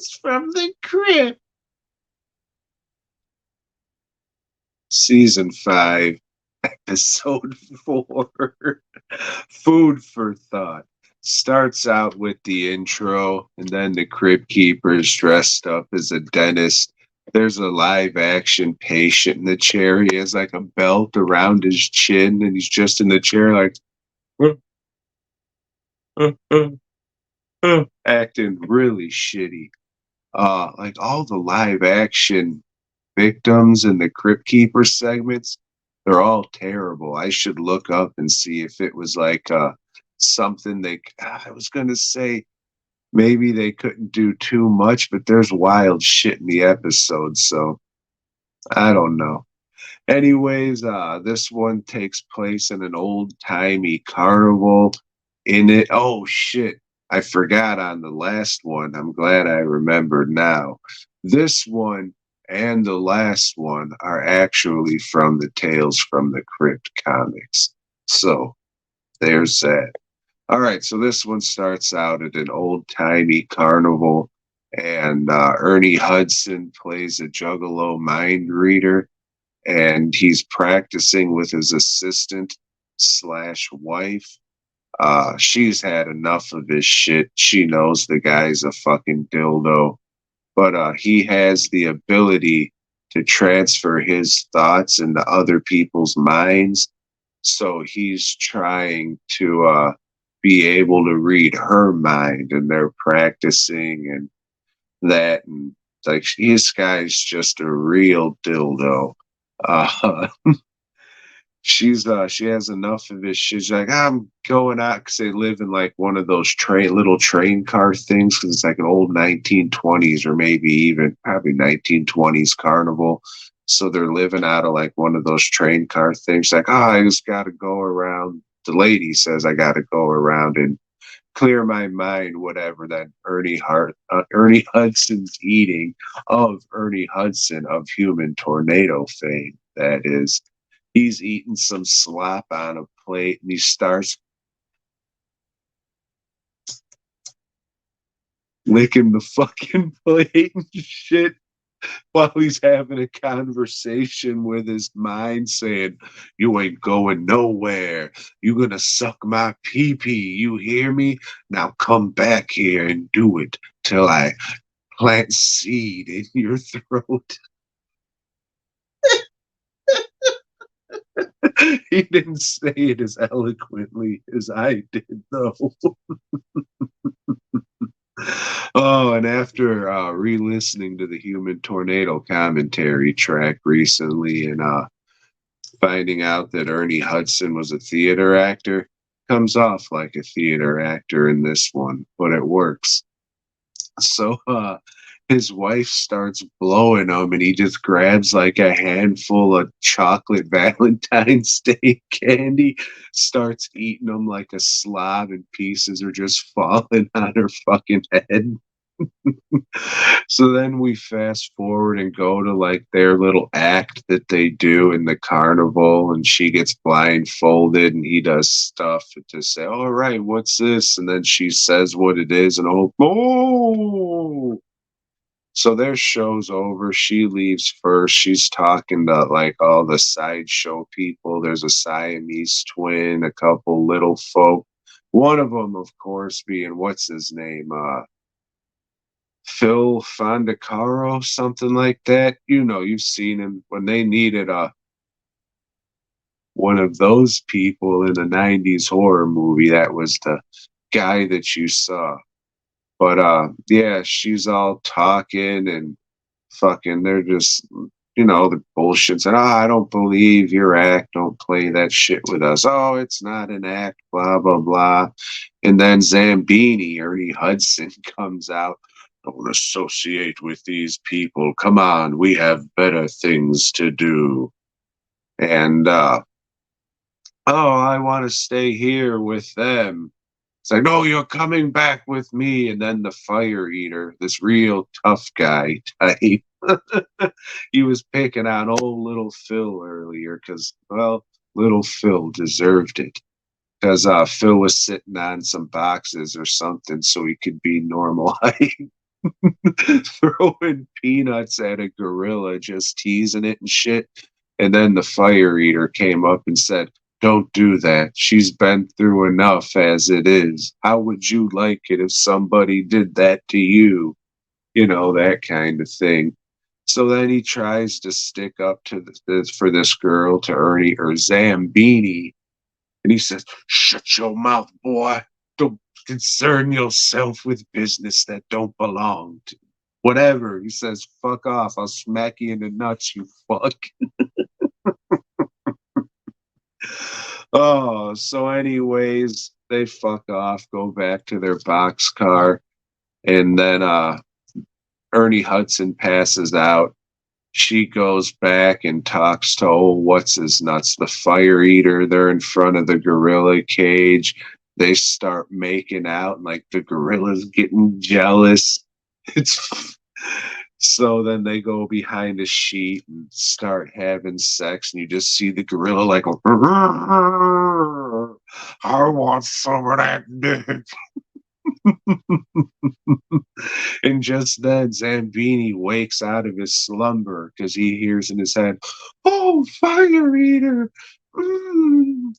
Tales from the Crypt. Season 5, Episode 4. Food for Thought. Starts out with the intro, and then the Crypt Keeper is dressed up as a dentist. There's a live action patient in the chair. He has like a belt around his chin, and he's just in the chair, like, acting really shitty. Like all the live action victims in the Crypt Keeper segments, they're all terrible. I should look up and see if it was like something they. I was gonna say maybe they couldn't do too much, but there's wild shit in the episodes, so I don't know. Anyways, this one takes place in an old timey carnival. In it, oh shit, I forgot on the last one. I'm glad I remembered now. This one and the last one are actually from the Tales from the Crypt comics. So there's that. All right, so this one starts out at an old timey carnival, and Ernie Hudson plays a juggalo mind reader, and he's practicing with his assistant slash wife. She's had enough of his shit. She knows the guy's a fucking dildo, but he has the ability to transfer his thoughts into other people's minds. So he's trying to be able to read her mind, and they're practicing and that. And like, this guy's just a real dildo. Uh, she has enough of it. She's like, I'm going out because they live in like one of those little train car things, because it's like an old 1920s or maybe even probably 1920s carnival. So they're living out of like one of those train car things. She's like, oh, I just got to go around. The lady says I got to go around and clear my mind, whatever. That Ernie Hudson's eating of Ernie Hudson of Human Tornado fame. That is, he's eating some slop on a plate, and he starts licking the fucking plate and shit while he's having a conversation with his mind, saying, you ain't going nowhere. You gonna suck my pee-pee. You hear me? Now come back here and do it till I plant seed in your throat. He didn't say it as eloquently as I did, though. Oh, and after re-listening to the Human Tornado commentary track recently, and finding out that Ernie Hudson was a theater actor, comes off like a theater actor in this one, but it works. So his wife starts blowing him, and he just grabs like a handful of chocolate Valentine's Day candy, starts eating them like a slob, and pieces are just falling on her fucking head. So then we fast forward and go to like their little act that they do in the carnival, and she gets blindfolded and he does stuff to say, all right, what's this? And then she says what it is, and oh, so their show's over. She leaves first. She's talking to like all the sideshow people. There's a Siamese twin, a couple little folk. One of them, of course, being what's his name? Phil Fondacaro, something like that. You know, you've seen him when they needed one of those people in a 90s horror movie. That was the guy that you saw. But yeah, she's all talking and fucking, they're just, the bullshit. And I don't believe your act. Don't play that shit with us. Oh, it's not an act, blah, blah, blah. And then Zambini, Ernie Hudson, comes out. Don't associate with these people. Come on, we have better things to do. And, oh, I want to stay here with them. It's like, no, you're coming back with me. And then the fire eater, this real tough guy type, he was picking on old little Phil earlier because, well, little Phil deserved it. Because Phil was sitting on some boxes or something so he could be normal height. throwing peanuts at a gorilla, just teasing it and shit. And then the fire eater came up and said, "Don't do that. She's been through enough as it is. How would you like it if somebody did that to you?" You know, that kind of thing. So then he tries to stick up to for this girl, to Ernie or Zambini, and he says, "Shut your mouth, boy. Don't concern yourself with business that don't belong to." Whatever. He says, "Fuck off. I'll smack you in the nuts, you fuck." Oh, so anyways, they fuck off, go back to their boxcar, and then Ernie Hudson passes out. She goes back and talks to old what's his nuts, the fire eater. They're in front of the gorilla cage. They start making out, and like the gorilla's getting jealous. It's so then they go behind a sheet and start having sex, and you just see the gorilla like, "I want some of that dick." And just then, Zambini wakes out of his slumber because he hears in his head, "Oh, fire eater! Mm,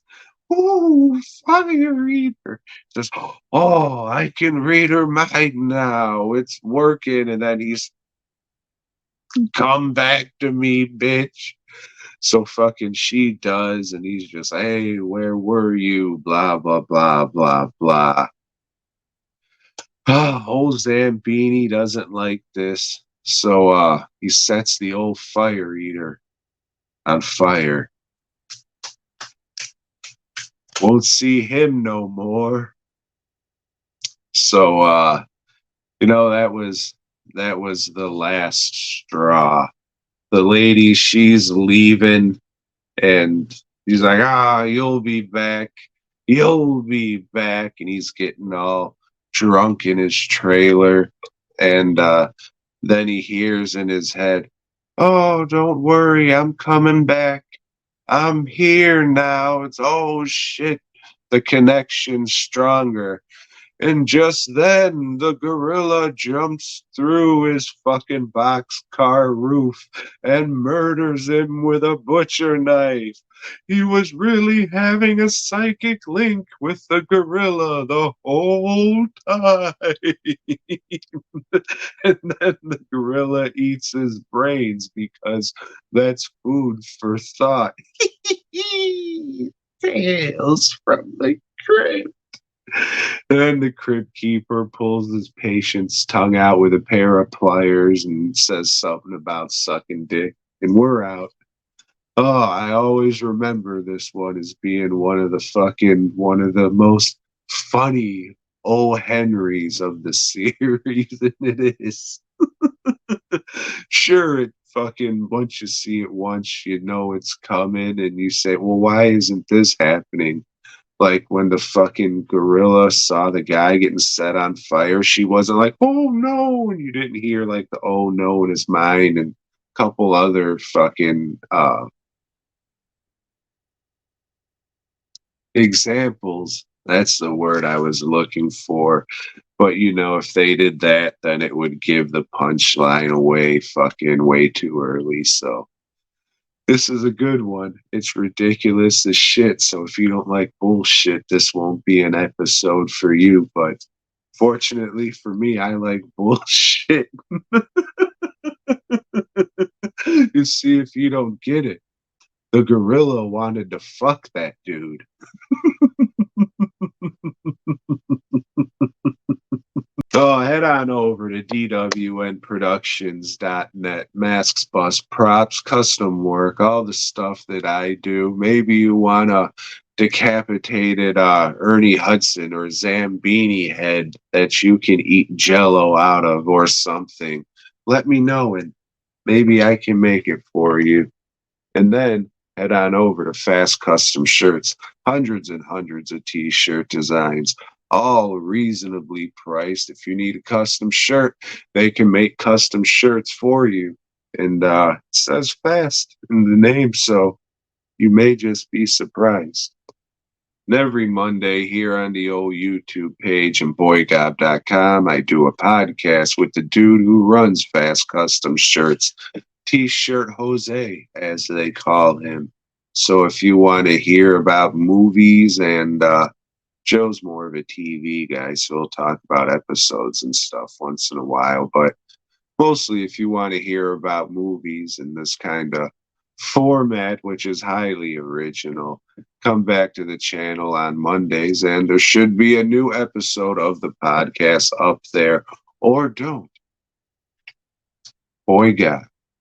oh, fire eater!" Says, "Oh, I can read her mind now. It's working." And then he's, "Come back to me, bitch." So fucking she does, and he's just, "Hey, where were you?" Blah, blah, blah, blah, blah. Old Zambini doesn't like this. So he sets the old fire eater on fire. Won't see him no more. So that was the last straw. The lady, she's leaving, and he's like, "You'll be back. You'll be back." And he's getting all drunk in his trailer. And then he hears in his head, "Oh, don't worry, I'm coming back. I'm here now." It's, oh shit, the connection's stronger. And just then, the gorilla jumps through his fucking boxcar roof and murders him with a butcher knife. He was really having a psychic link with the gorilla the whole time. And then the gorilla eats his brains because that's food for thought. Tales from the Crypt. And then the crypt keeper pulls his patient's tongue out with a pair of pliers and says something about sucking dick, and we're out. Oh, I always remember this one as being one of the most funny O. Henrys of the series, and it is. Sure, it fucking, once you see it once, you know it's coming, and you say, "Well, why isn't this happening?" Like when the fucking gorilla saw the guy getting set on fire, she wasn't like, "Oh no," and you didn't hear like the "oh no" in his mind, and a couple other fucking examples. That's the word I was looking for. But if they did that, then it would give the punchline away fucking way too early. So this is a good one. It's ridiculous as shit. So if you don't like bullshit, this won't be an episode for you. But fortunately for me, I like bullshit. You see, if you don't get it, the gorilla wanted to fuck that dude. Oh, head on over to dwnproductions.net. Masks, bust, props, custom work, all the stuff that I do. Maybe you want a decapitated Ernie Hudson or Zambini head that you can eat jello out of or something. Let me know, and maybe I can make it for you. And then head on over to Fast Custom Shirts. Hundreds and hundreds of t-shirt designs, all reasonably priced. If you need a custom shirt, they can make custom shirts for you. And it says Fast in the name, so you may just be surprised. And every Monday here on the old YouTube page and boygob.com, I do a podcast with the dude who runs Fast Custom Shirts, T-shirt Jose, as they call him. So if you want to hear about movies and Joe's more of a TV guy, so we'll talk about episodes and stuff once in a while. But mostly, if you want to hear about movies in this kind of format, which is highly original, come back to the channel on Mondays, and there should be a new episode of the podcast up there, or don't. Boy, God.